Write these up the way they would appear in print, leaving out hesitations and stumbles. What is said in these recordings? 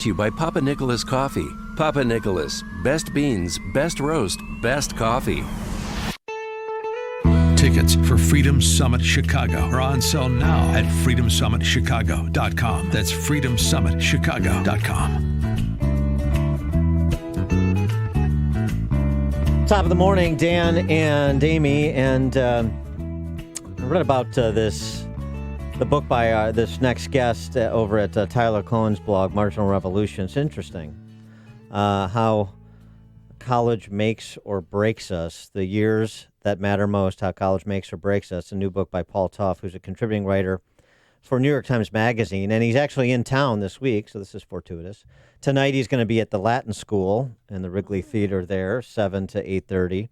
To you by Papa Nicholas Coffee. Papa Nicholas, best beans, best roast, best coffee. Tickets for Freedom Summit Chicago are on sale now at freedomsummitchicago.com. That's freedomsummitchicago.com. Top of the morning, Dan and Amy, and I read about the book by this next guest over at Tyler Cohen's blog, Marginal Revolution. It's interesting how college makes or breaks us, the years that matter most, how college makes or breaks us. A new book by Paul Tough, who's a contributing writer for New York Times Magazine, and he's actually in town this week, so this is fortuitous. Tonight he's going to be at the Latin School in the Wrigley Theater there, 7 to 8:30.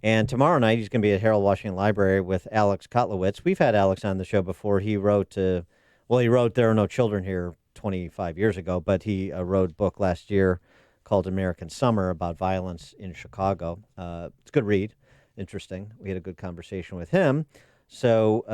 And tomorrow night, he's going to be at Harold Washington Library with Alex Kotlowitz. We've had Alex on the show before. He wrote There Are No Children Here 25 years ago, but he wrote a book last year called American Summer about violence in Chicago. It's a good read. Interesting. We had a good conversation with him. So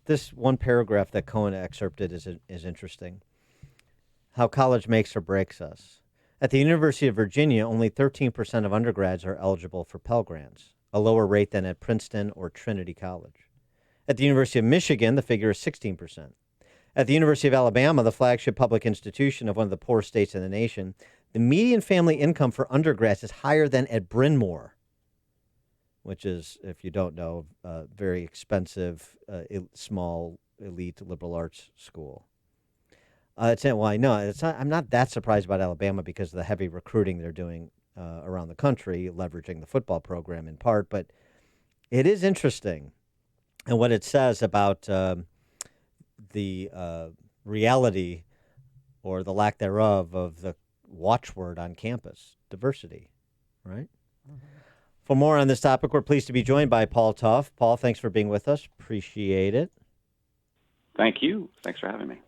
this one paragraph that Cohen excerpted is interesting. How college makes or breaks us. At the University of Virginia, only 13% of undergrads are eligible for Pell Grants, a lower rate than at Princeton or Trinity College. At the University of Michigan, the figure is 16%. At the University of Alabama, the flagship public institution of one of the poorest states in the nation, the median family income for undergrads is higher than at Bryn Mawr, which is, if you don't know, a very expensive, small, elite liberal arts school. I'm not that surprised about Alabama because of the heavy recruiting they're doing around the country, leveraging the football program in part. But it is interesting, and what it says about the reality or the lack thereof of the watchword on campus, diversity, right? Mm-hmm. For more on this topic, we're pleased to be joined by Paul Tough. Paul, thanks for being with us. Appreciate it. Thank you. Thanks for having me.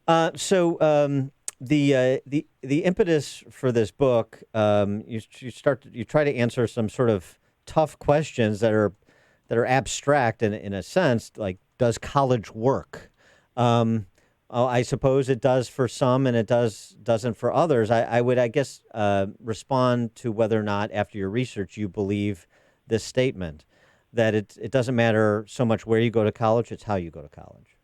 The impetus for this book, you try to answer some sort of tough questions that are abstract in a sense, like, does college work? I suppose it does for some, and it doesn't for others. I would respond to whether or not, after your research, you believe this statement that it doesn't matter so much where you go to college; it's how you go to college.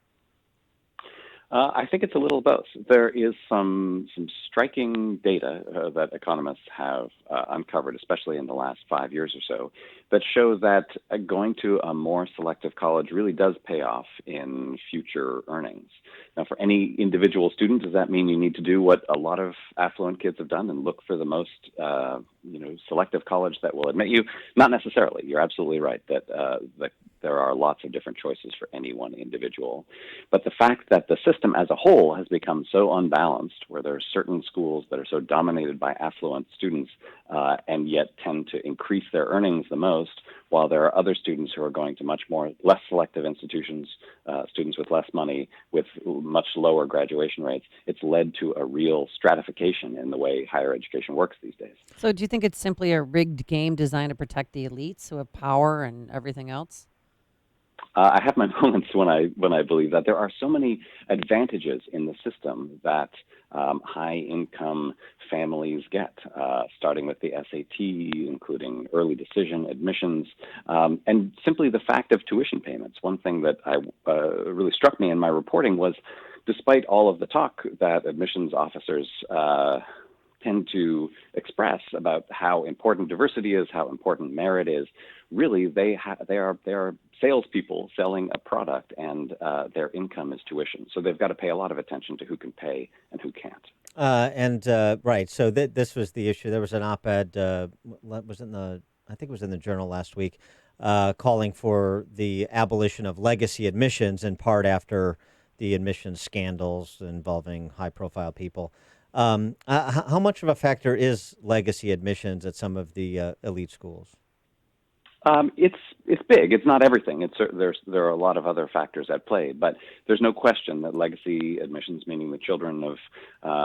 I think it's a little both. There is some striking data that economists have uncovered, especially in the last 5 years or so, that show that going to a more selective college really does pay off in future earnings. Now, for any individual student, does that mean you need to do what a lot of affluent kids have done and look for the most selective college that will admit you? Not necessarily. You're absolutely right that there are lots of different choices for any one individual. But the fact that the system as a whole has become so unbalanced, where there are certain schools that are so dominated by affluent students and yet tend to increase their earnings the most, while there are other students who are going to less selective institutions, students with less money, with much lower graduation rates, it's led to a real stratification in the way higher education works these days. So do you think it's simply a rigged game designed to protect the elites who have power and everything else? I have my moments when I believe that there are so many advantages in the system that high-income families get, starting with the SAT, including early decision admissions, and simply the fact of tuition payments. One thing that really struck me in my reporting was, despite all of the talk that admissions officers tend to express about how important diversity is, how important merit is, really they are salespeople selling a product, and their income is tuition. So they've got to pay a lot of attention to who can pay and who can't. Right. So this was the issue. There was an op-ed, I think it was in the Journal last week, calling for the abolition of legacy admissions, in part after the admissions scandals involving high-profile people. How much of a factor is legacy admissions at some of the elite schools? It's big. It's not everything. There are a lot of other factors at play, but there's no question that legacy admissions, meaning the children of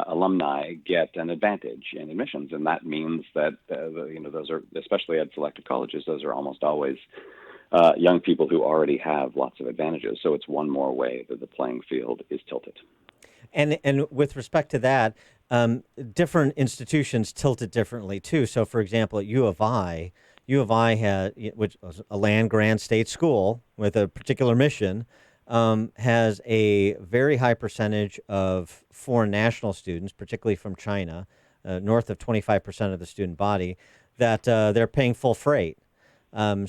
alumni, get an advantage in admissions, and that means that those are, especially at selective colleges, those are almost always young people who already have lots of advantages. So it's one more way that the playing field is tilted. And with respect to that, different institutions tilt it differently too. So, for example, at U of I had, which was a land grant state school with a particular mission, has a very high percentage of foreign national students, particularly from China, north of 25% of the student body, that they're paying full freight. They're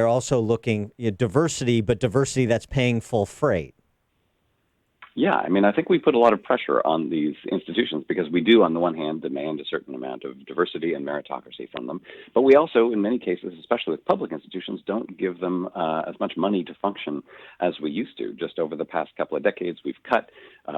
also looking diversity, but diversity that's paying full freight. Yeah, I mean, I think we put a lot of pressure on these institutions because we do, on the one hand, demand a certain amount of diversity and meritocracy from them. But we also, in many cases, especially with public institutions, don't give them as much money to function as we used to. Just over the past couple of decades, we've cut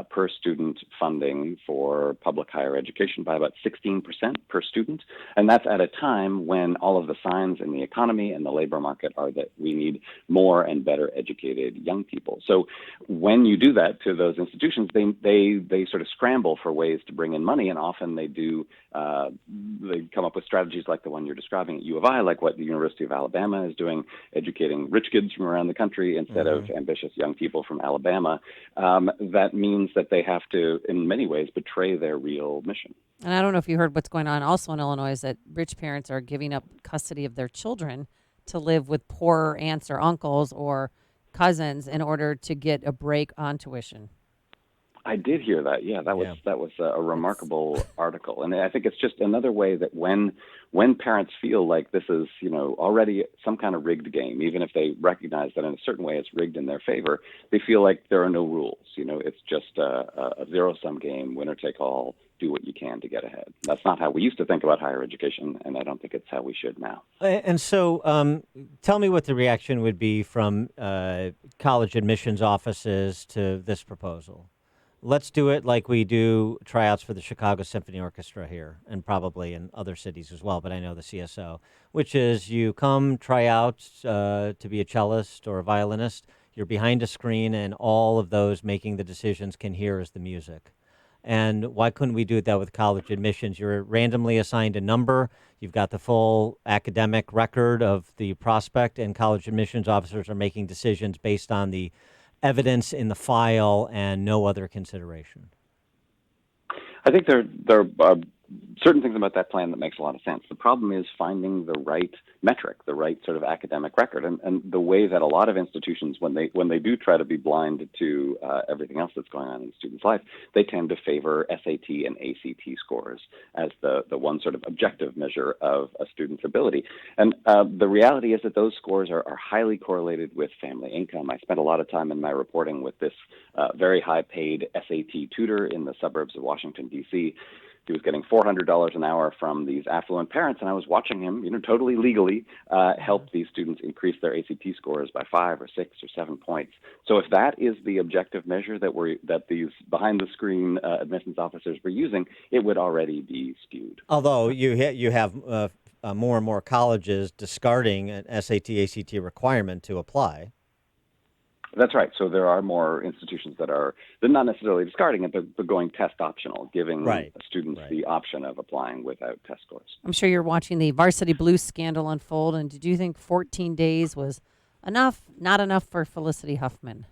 per student funding for public higher education by about 16% per student. And that's at a time when all of the signs in the economy and the labor market are that we need more and better educated young people. So when you do that to those institutions, they sort of scramble for ways to bring in money, and often they do. They come up with strategies like the one you're describing at U of I, like what the University of Alabama is doing, educating rich kids from around the country instead of ambitious young people from Alabama. That means that they have to, in many ways, betray their real mission. And I don't know if you heard what's going on also in Illinois is that rich parents are giving up custody of their children to live with poorer aunts or uncles or cousins in order to get a break on tuition. I did hear that. Yeah, that was a remarkable article, and I think it's just another way that when parents feel like this is already some kind of rigged game, even if they recognize that in a certain way it's rigged in their favor, they feel like there are no rules. It's just a zero-sum game, winner take all. Do what you can to get ahead. That's not how we used to think about higher education, and I don't think it's how we should now. And so, tell me what the reaction would be from college admissions offices to this proposal. Let's do it like we do tryouts for the Chicago Symphony Orchestra here, and probably in other cities as well, but I know the CSO, which is you come try out to be a cellist or a violinist, you're behind a screen, and all of those making the decisions can hear is the music. And why couldn't we do that with college admissions? You're randomly assigned a number. You've got the full academic record of the prospect, and college admissions officers are making decisions based on the evidence in the file and no other consideration. I think there are certain things about that plan that makes a lot of sense. The problem is finding the right metric, the right sort of academic record, and the way that a lot of institutions, when they do try to be blind to everything else that's going on in the student's life, they tend to favor SAT and ACT scores as the one sort of objective measure of a student's ability. And the reality is that those scores are highly correlated with family income. I spent a lot of time in my reporting with this very high-paid SAT tutor in the suburbs of Washington, D.C. He was getting $400 an hour from these affluent parents, and I was watching him, totally legally help these students increase their ACT scores by 5 or 6 or 7 points. So if that is the objective measure that these behind-the-screen admissions officers were using, it would already be skewed. Although you have more and more colleges discarding an SAT, ACT requirement to apply. That's right. So there are more institutions they're not necessarily discarding it, but going test optional, giving students the option of applying without test scores. I'm sure you're watching the Varsity Blues scandal unfold, and did you think 14 days was enough, not enough for Felicity Huffman?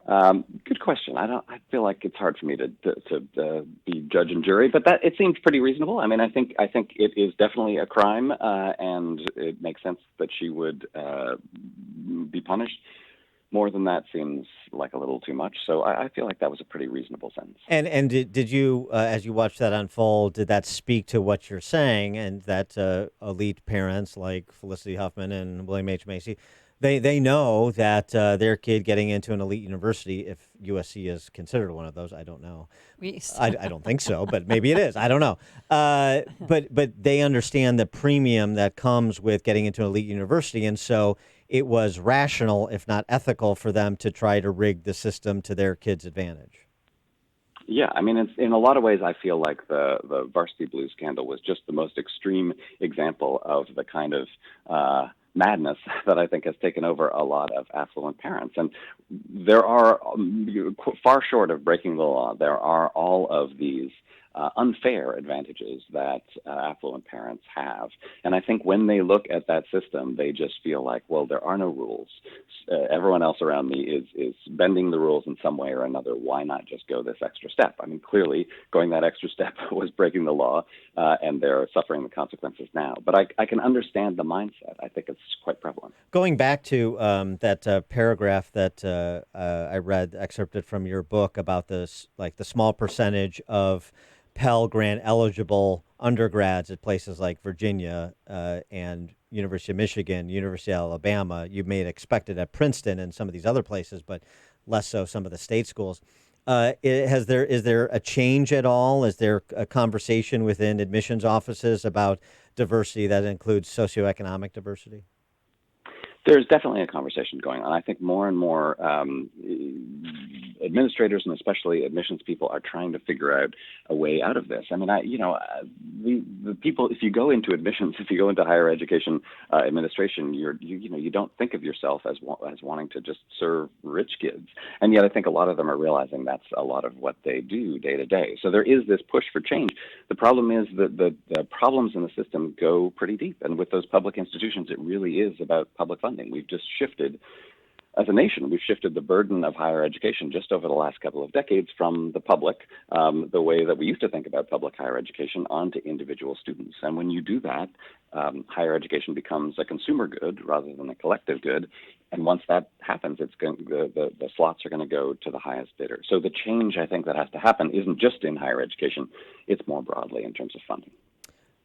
Good question. I feel like it's hard for me to be judge and jury, but it seems pretty reasonable. I mean, I think it is definitely a crime, and it makes sense that she would be punished. More than that seems like a little too much. So I feel like that was a pretty reasonable sentence. And did you, as you watched that unfold, did that speak to what you're saying, and that elite parents like Felicity Huffman and William H. Macy, they know that their kid getting into an elite university, if USC is considered one of those, I don't know. I don't think so, but maybe it is. I don't know. But they understand the premium that comes with getting into an elite university, and so it was rational, if not ethical, for them to try to rig the system to their kids' advantage. Yeah, I mean, in a lot of ways, I feel like the Varsity Blues scandal was just the most extreme example of the kind of madness that I think has taken over a lot of affluent parents. And there are, far short of breaking the law, there are all of these unfair advantages that affluent parents have. And I think when they look at that system, they just feel like, well, there are no rules. Everyone else around me is bending the rules in some way or another. Why not just go this extra step? I mean, clearly going that extra step was breaking the law, and they're suffering the consequences now. But I can understand the mindset. I think it's quite prevalent. Going back to that paragraph that I read, excerpted from your book about this, like the small percentage of Pell Grant eligible undergrads at places like Virginia and University of Michigan, University of Alabama. You may expect it at Princeton and some of these other places, but less so some of the state schools. Is there a change at all? Is there a conversation within admissions offices about diversity that includes socioeconomic diversity? There's definitely a conversation going on. I think more and more administrators and especially admissions people are trying to figure out a way out of this. I mean, the people, if you go into admissions, if you go into higher education administration, you don't think of yourself as wanting to just serve rich kids. And yet I think a lot of them are realizing that's a lot of what they do day to day. So there is this push for change. The problem is that the problems in the system go pretty deep. And with those public institutions, it really is about public funding. We've just shifted, as a nation, we've shifted the burden of higher education just over the last couple of decades from the public, the way that we used to think about public higher education, onto individual students. And when you do that, higher education becomes a consumer good rather than a collective good. And once that happens, the slots are going to go to the highest bidder. So the change, I think, that has to happen isn't just in higher education, it's more broadly in terms of funding.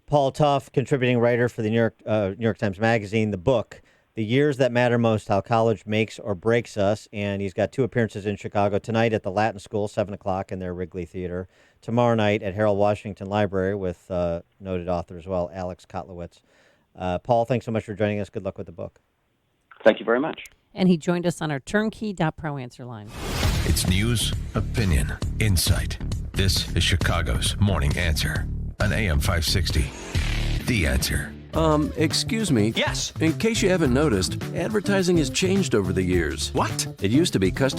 Paul Tough, contributing writer for the New York Times Magazine, the book, The Years That Matter Most, How College Makes or Breaks Us. And he's got 2 appearances in Chicago tonight at the Latin School, 7 o'clock in their Wrigley Theater. Tomorrow night at Harold Washington Library with noted author as well, Alex Kotlowitz. Paul, thanks so much for joining us. Good luck with the book. Thank you very much. And he joined us on our turnkey.pro answer line. It's news, opinion, insight. This is Chicago's Morning Answer on AM 560. The Answer. Excuse me. Yes. In case you haven't noticed, advertising has changed over the years. What? It used to be custom